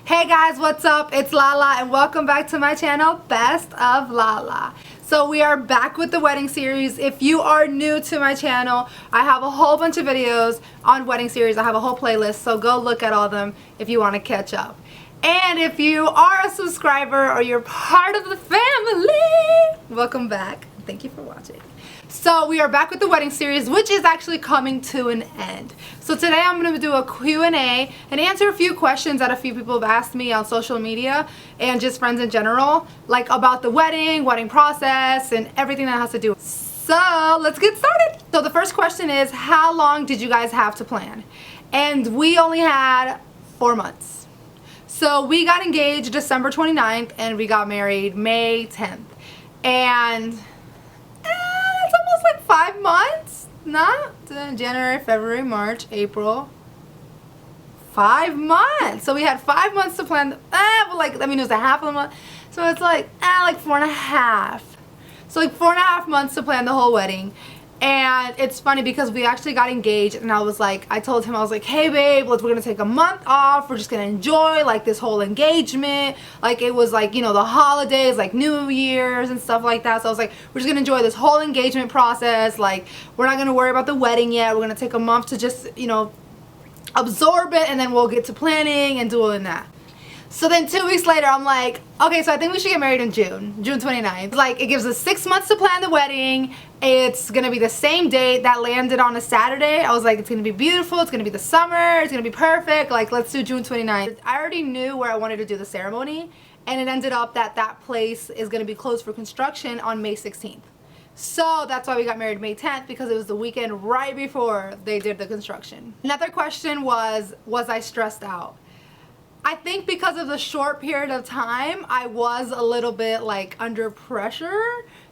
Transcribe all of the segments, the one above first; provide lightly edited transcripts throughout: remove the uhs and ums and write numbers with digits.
Hey guys, what's up? It's Lala and welcome back to my channel, Best of Lala. So we are back with the wedding series. If you are new to my channel, I have a whole bunch of videos on wedding series. I have a whole playlist, so go look at all of them if you want to catch up. And if you are a subscriber or you're part of the family, welcome back. Thank you for watching. So we are back with the wedding series, which is actually coming to an end. So today I'm going to do a Q&A and answer a few questions that a few people have asked me on social media and just friends in general, like about the wedding process, and everything that has to do. So let's get started. So the first question is, how long did you guys have to plan? And we only had 4 months. So we got engaged December 29th and we got married May 10th. And it's almost like 5 months. Not January, February, March, April. 5 months. So we had 5 months to plan. But like, I mean, it was a half of a month. So it's like 4.5. So like 4.5 months to plan the whole wedding. And it's funny because we actually got engaged and I told him, I was like, hey babe, we're gonna take a month off. We're just gonna enjoy like this whole engagement. Like it was like, you know, the holidays, like New Year's and stuff like that. So I was like, we're just gonna enjoy this whole engagement process. Like we're not gonna worry about the wedding yet. We're gonna take a month to just, you know, absorb it, and then we'll get to planning and doing that. So then 2 weeks later, I'm like, okay, so I think we should get married in June 29th. Like, it gives us 6 months to plan the wedding. It's gonna be the same date. That landed on a Saturday. I was like, it's gonna be beautiful. It's gonna be the summer. It's gonna be perfect. Like, let's do June 29th. I already knew where I wanted to do the ceremony, and it ended up that that place is gonna be closed for construction on May 16th. So that's why we got married May 10th, because it was the weekend right before they did the construction. Another question was I stressed out? I think because of the short period of time, I was a little bit like under pressure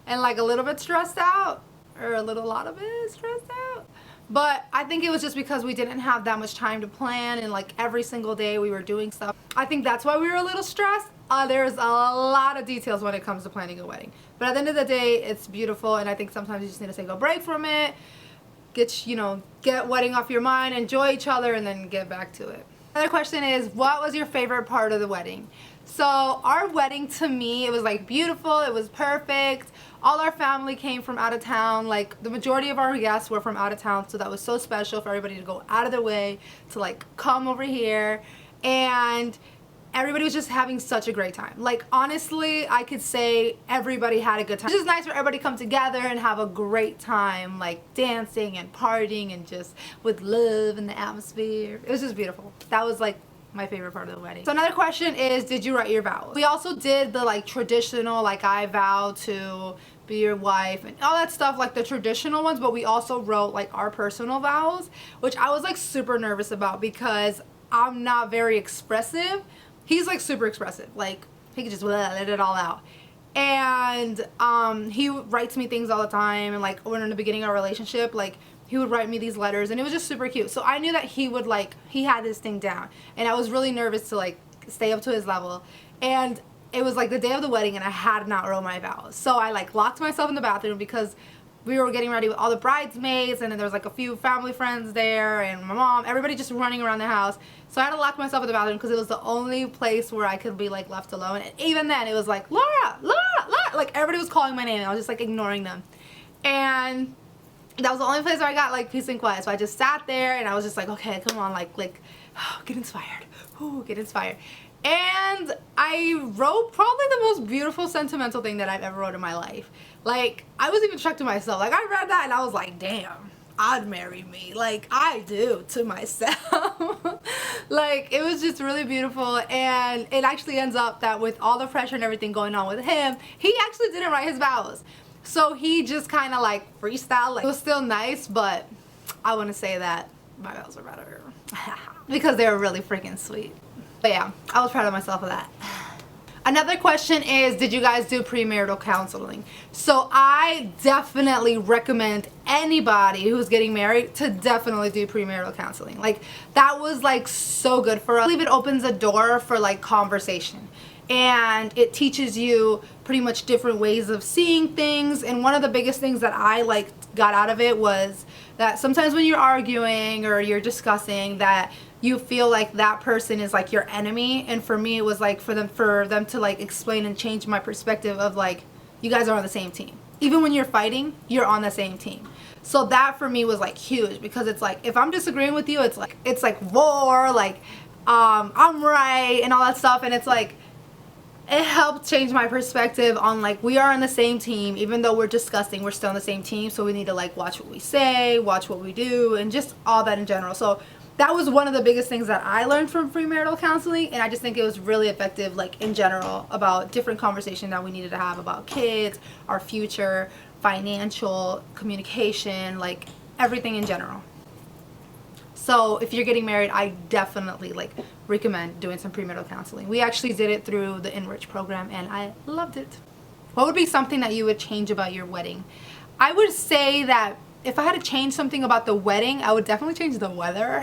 and like a little bit stressed out, or a lot of it stressed out. But I think it was just because we didn't have that much time to plan, and like every single day we were doing stuff. I think that's why we were a little stressed. There's a lot of details when it comes to planning a wedding. But at the end of the day, it's beautiful, and I think sometimes you just need to take a break from it, get wedding off your mind, enjoy each other, and then get back to it. Another question is, what was your favorite part of the wedding? So our wedding, to me, it was like beautiful. It was perfect. All our family came from out of town. Like the majority of our guests were from out of town, so that was so special for everybody to go out of their way to like come over here. And everybody was just having such a great time. Like, honestly, I could say everybody had a good time. It's just nice for everybody to come together and have a great time, like dancing and partying and just with love in the atmosphere. It was just beautiful. That was like my favorite part of the wedding. So another question is, did you write your vows? We also did the like traditional, like I vow to be your wife and all that stuff, like the traditional ones, but we also wrote like our personal vows, which I was like super nervous about because I'm not very expressive. He's like super expressive, like he could just let it all out. And he writes me things all the time, and like when in the beginning of our relationship, like he would write me these letters, and it was just super cute. So I knew that he would he had this thing down, and I was really nervous to like stay up to his level. And it was like the day of the wedding and I had not wrote my vows. So I like locked myself in the bathroom because we were getting ready with all the bridesmaids, and then there was like a few family friends there and my mom, everybody just running around the house. So I had to lock myself in the bathroom because it was the only place where I could be like left alone. And even then it was like, Laura, Laura, Laura, like everybody was calling my name and I was just like ignoring them. And that was the only place where I got like peace and quiet. So I just sat there and I was just like, okay, come on, like get inspired. Ooh, get inspired. And I wrote probably the most beautiful sentimental thing that I've ever wrote in my life. Like, I was even shocked to myself. Like, I read that and I was like, damn, I'd marry me. Like, I do to myself. Like, it was just really beautiful. And it actually ends up that with all the pressure and everything going on with him, he actually didn't write his vows. So he just kind of like freestyled. Like, it was still nice, but I want to say that my vows are better. Because they were really freaking sweet. But yeah, I was proud of myself for that. Another question is, did you guys do premarital counseling? So I definitely recommend anybody who's getting married to definitely do premarital counseling. Like, that was like so good for us. I believe it opens a door for like conversation. and it teaches you pretty much different ways of seeing things. And one of the biggest things that I got out of it was that sometimes when you're arguing or you're discussing, that you feel like that person is like your enemy. And for me, it was like for them to like explain and change my perspective of like, you guys are on the same team. Even when you're fighting, you're on the same team. So that for me was like huge, because it's like, if I'm disagreeing with you, it's like war, like I'm right and all that stuff. And it's like, it helped change my perspective on like, we are on the same team. Even though we're discussing, we're still on the same team. So we need to like watch what we say, watch what we do, and just all that in general. So that was one of the biggest things that I learned from premarital counseling. And I just think it was really effective, like in general, about different conversation that we needed to have about kids, our future, financial, communication, like everything in general. So if you're getting married, I definitely like recommend doing some premarital counseling. We actually did it through the Enrich program and I loved it. What would be something that you would change about your wedding? I would say that if I had to change something about the wedding, I would definitely change the weather.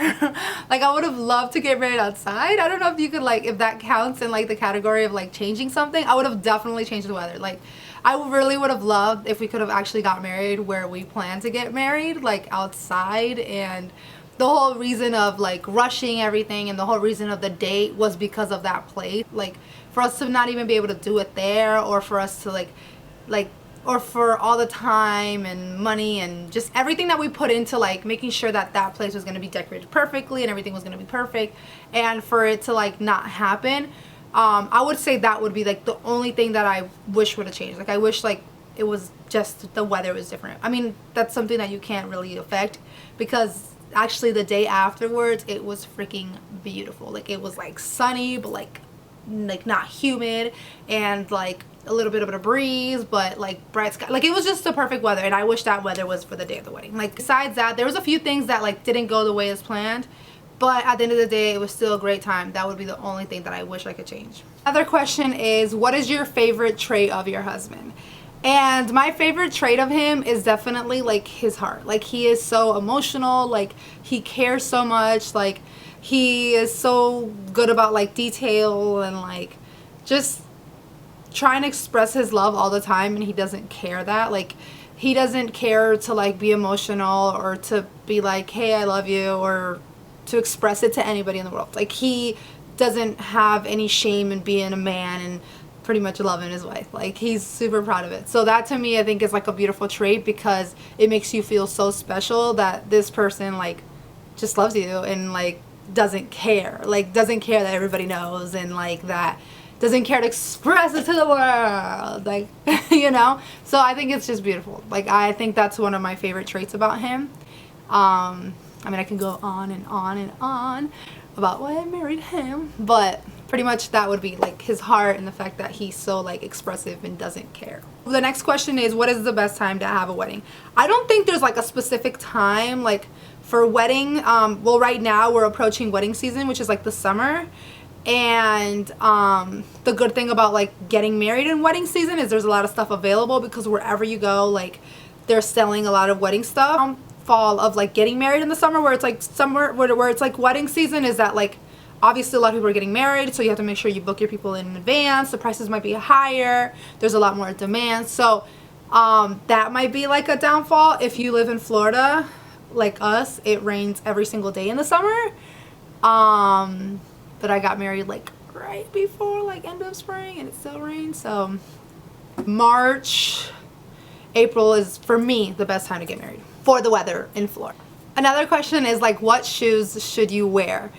Like I would have loved to get married outside. I don't know if you could like, if that counts in like the category of like changing something. I would have definitely changed the weather. Like I really would have loved if we could have actually got married where we planned to get married, like outside. And the whole reason of like rushing everything and the whole reason of the date was because of that place. Like for us to not even be able to do it there, or for us to like or for all the time and money and just everything that we put into like making sure that that place was going to be decorated perfectly and everything was going to be perfect, and for it to like not happen, I would say that would be like the only thing that I wish would have changed. Like I wish like it was just the weather was different. I mean, that's something that you can't really affect, because actually the day afterwards it was freaking beautiful. Like it was like sunny, but like not humid, and like a little bit of a breeze, but like bright sky. Like it was just the perfect weather, and I wish that weather was for the day of the wedding. Like besides that, there was a few things that like didn't go the way as planned, but at the end of the day it was still a great time. That would be the only thing that I wish I could change. Another question is, what is your favorite trait of your husband? And my favorite trait of him is definitely like his heart. Like he is so emotional, like he cares so much, like he is so good about like detail and like just trying to express his love all the time. And he doesn't care that, like he doesn't care to like be emotional or to be like, hey, I love you, or to express it to anybody in the world. Like he doesn't have any shame in being a man and pretty much loving his wife. Like he's super proud of it. So that to me I think is like a beautiful trait, because it makes you feel so special that this person like just loves you and like doesn't care that everybody knows, and like that doesn't care to express it to the world, like you know. So I think it's just beautiful. Like I think that's one of my favorite traits about him. I mean, I can go on and on and on about why I married him, but pretty much that would be like his heart and the fact that he's so like expressive and doesn't care. The next question is, what is the best time to have a wedding? I don't think there's like a specific time like for wedding. Well, right now we're approaching wedding season, which is like the summer. And the good thing about like getting married in wedding season is there's a lot of stuff available, because wherever you go, like they're selling a lot of wedding stuff. Fall of like getting married in the summer, where it's like summer where it's like wedding season, is that like obviously a lot of people are getting married, so you have to make sure you book your people in advance. The prices might be higher, there's a lot more demand, so that might be like a downfall. If you live in Florida like us, it rains every single day in the summer. But I got married like right before like end of spring and it still rains. So March, April is for me the best time to get married for the weather in Florida. Another question is like, what shoes should you wear?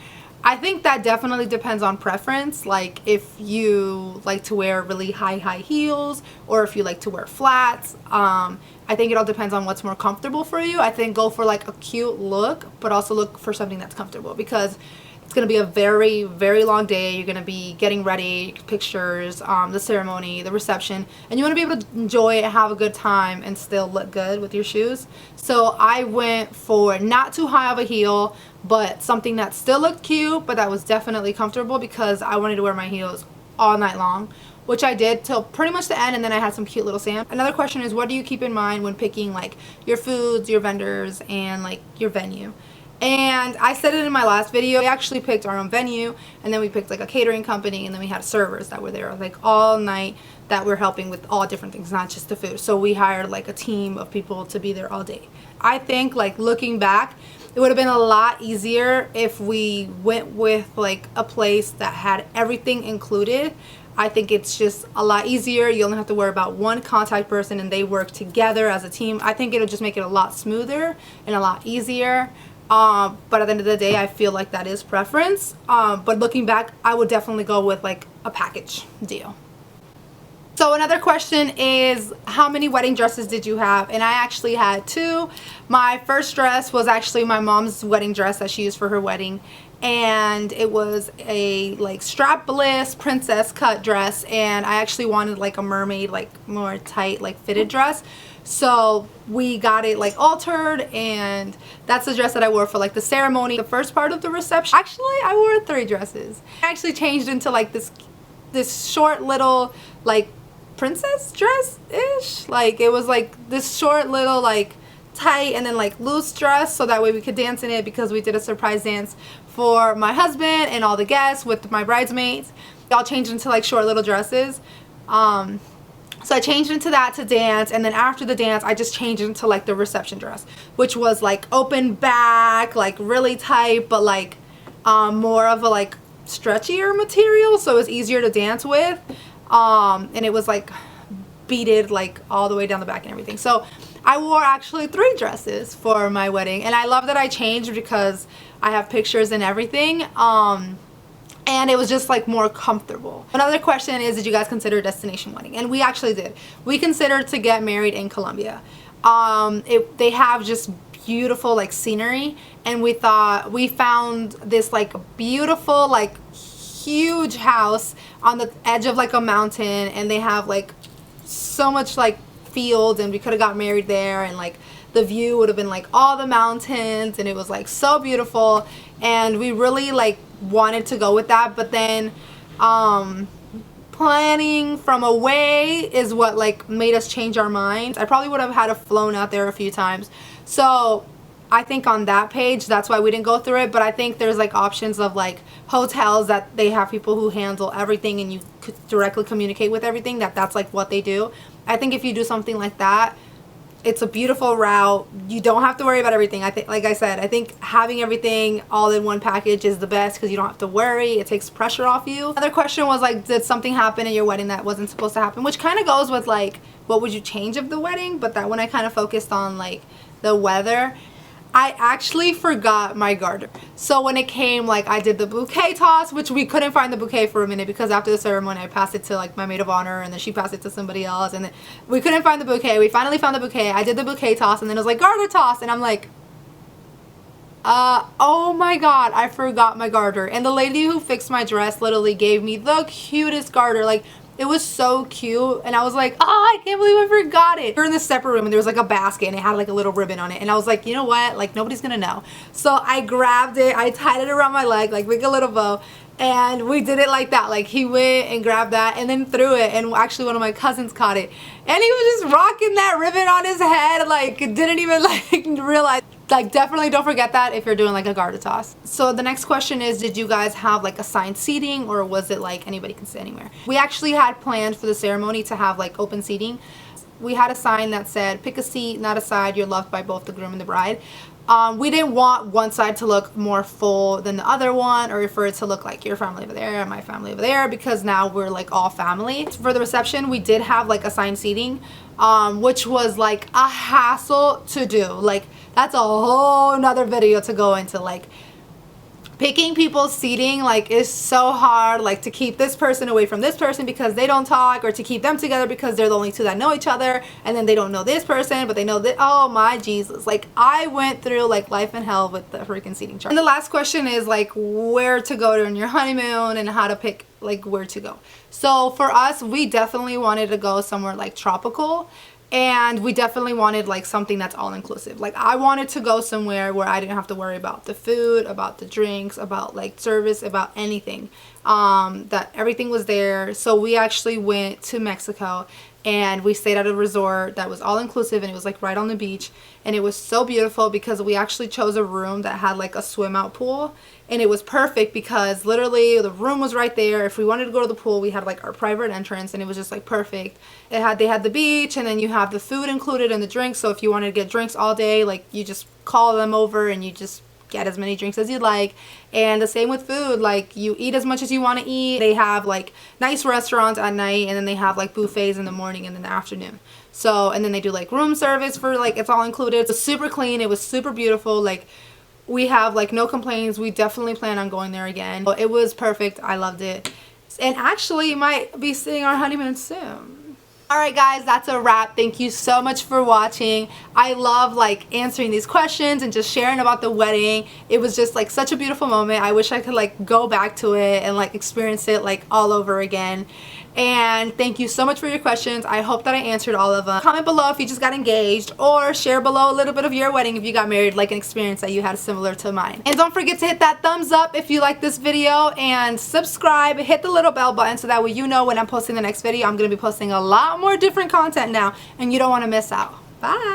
I think that definitely depends on preference. Like if you like to wear really high heels, or if you like to wear flats. I think it all depends on what's more comfortable for you. I think go for like a cute look, but also look for something that's comfortable, because it's going to be a very, very long day. You're going to be getting ready, pictures, the ceremony, the reception, and you want to be able to enjoy it, have a good time, and still look good with your shoes. So I went for not too high of a heel, but something that still looked cute, but that was definitely comfortable, because I wanted to wear my heels all night long, which I did till pretty much the end, and then I had some cute little sand. Another question is, what do you keep in mind when picking like your foods, your vendors, and like your venue? And I said it in my last video, we actually picked our own venue, and then we picked like a catering company, and then we had servers that were there like all night that were helping with all different things, not just the food. So we hired like a team of people to be there all day. I think, like, looking back, it would have been a lot easier if we went with like a place that had everything included. I think it's just a lot easier. You only have to worry about one contact person and they work together as a team. I think it'll just make it a lot smoother and a lot easier. But at the end of the day, I feel like that is preference. But looking back, I would definitely go with like a package deal. So another question is, how many wedding dresses did you have? And I actually had 2. My first dress was actually my mom's wedding dress that she used for her wedding. And it was a like strapless princess cut dress. And I actually wanted like a mermaid, like more tight, like fitted dress. So we got it like altered, and that's the dress that I wore for like the ceremony, the first part of the reception. Actually, I wore 3 dresses. I actually changed into like this short little like princess dress-ish. Like it was like this short little like tight and then like loose dress, so that way we could dance in it, because we did a surprise dance for my husband and all the guests with my bridesmaids. They all changed into like short little dresses. So I changed into that to dance, and then after the dance I just changed into like the reception dress, which was like open back, like really tight, but like more of a like stretchier material, so it was easier to dance with. And it was like beaded like all the way down the back and everything. So I wore actually 3 dresses for my wedding, and I love that I changed because I have pictures and everything. And it was just like more comfortable. Another question is, did you guys consider a destination wedding? And we actually did. We considered to get married in Colombia. They have just beautiful like scenery, and we found this like beautiful like huge house on the edge of like a mountain, and they have like so much like field, and we could have got married there, and like the view would have been like all the mountains, and it was like so beautiful, and we really like wanted to go with that. But then planning from away is what like made us change our minds. I probably would have had to flown out there a few times. So I think on that page, that's why we didn't go through it. But I think there's like options of like hotels that they have people who handle everything, and you could directly communicate with everything. That's like what they do. I think if you do something like that, it's a beautiful route. You don't have to worry about everything. I think, like I said, I think having everything all in one package is the best, because you don't have to worry. It takes pressure off you. Another question was like, did something happen at your wedding that wasn't supposed to happen? Which kind of goes with like, what would you change of the wedding? But that one I kind of focused on like the weather. I actually forgot my garter. So when it came, like, I did the bouquet toss, which we couldn't find the bouquet for a minute, because after the ceremony I passed it to like my maid of honor, and then she passed it to somebody else, and then we couldn't find the bouquet. We finally found the bouquet. I did the bouquet toss, and then it was like garter toss, and I'm like, oh my god, I forgot my garter. And the lady who fixed my dress literally gave me the cutest garter. Like, it was so cute, and I was like, oh, I can't believe I forgot it. We were in the separate room, and there was like a basket, and it had like a little ribbon on it, and I was like, you know what, like nobody's gonna know. So I grabbed it, I tied it around my leg, like a little bow, and we did it like that. Like, he went and grabbed that and then threw it, and actually one of my cousins caught it, and he was just rocking that ribbon on his head, like didn't even like realize. Like, definitely don't forget that if you're doing like a garter toss. So the next question is, did you guys have like assigned seating, or was it like anybody can sit anywhere? We actually had planned for the ceremony to have like open seating. We had a sign that said, pick a seat, not a side, you're loved by both the groom and the bride. We didn't want one side to look more full than the other one, or for it to look like your family over there and my family over there, because now we're like all family. For the reception, we did have like assigned seating, which was like a hassle to do. Like, that's a whole nother video to go into. Like, picking people's seating like is so hard, like to keep this person away from this person because they don't talk, or to keep them together because they're the only 2 that know each other, and then they don't know this person but they know that. Oh my Jesus, like I went through like life and hell with the freaking seating chart. And the last question is like where to go during your honeymoon and how to pick like where to go. So for us, we definitely wanted to go somewhere like tropical. And we definitely wanted like something that's all inclusive. Like, I wanted to go somewhere where I didn't have to worry about the food, about the drinks, about like service, about anything. That everything was there. So we actually went to Mexico, and we stayed at a resort that was all inclusive, and it was like right on the beach, and it was so beautiful because we actually chose a room that had like a swim out pool, and it was perfect because literally the room was right there. If we wanted to go to the pool, we had like our private entrance, and it was just like perfect. They had the beach, and then you have the food included in the drinks, so if you wanted to get drinks all day, like you just call them over and you just get as many drinks as you'd like. And the same with food, like you eat as much as you want to eat. They have like nice restaurants at night, and then they have like buffets in the morning and in the afternoon. So, and then they do like room service for like, it's all included. It's super clean, it was super beautiful. Like we have like no complaints. We definitely plan on going there again. It was perfect. I loved it, and actually might be seeing our honeymoon soon. Alright guys, that's a wrap. Thank you so much for watching. I love like answering these questions and just sharing about the wedding. It was just like such a beautiful moment. I wish I could like go back to it and like experience it like all over again. And thank you so much for your questions. I hope that I answered all of them. Comment below if you just got engaged, or share below a little bit of your wedding if you got married, like an experience that you had similar to mine. And don't forget to hit that thumbs up if you like this video, and subscribe. Hit the little bell button so that way you know when I'm posting the next video. I'm going to be posting a lot more different content now, and you don't want to miss out. Bye!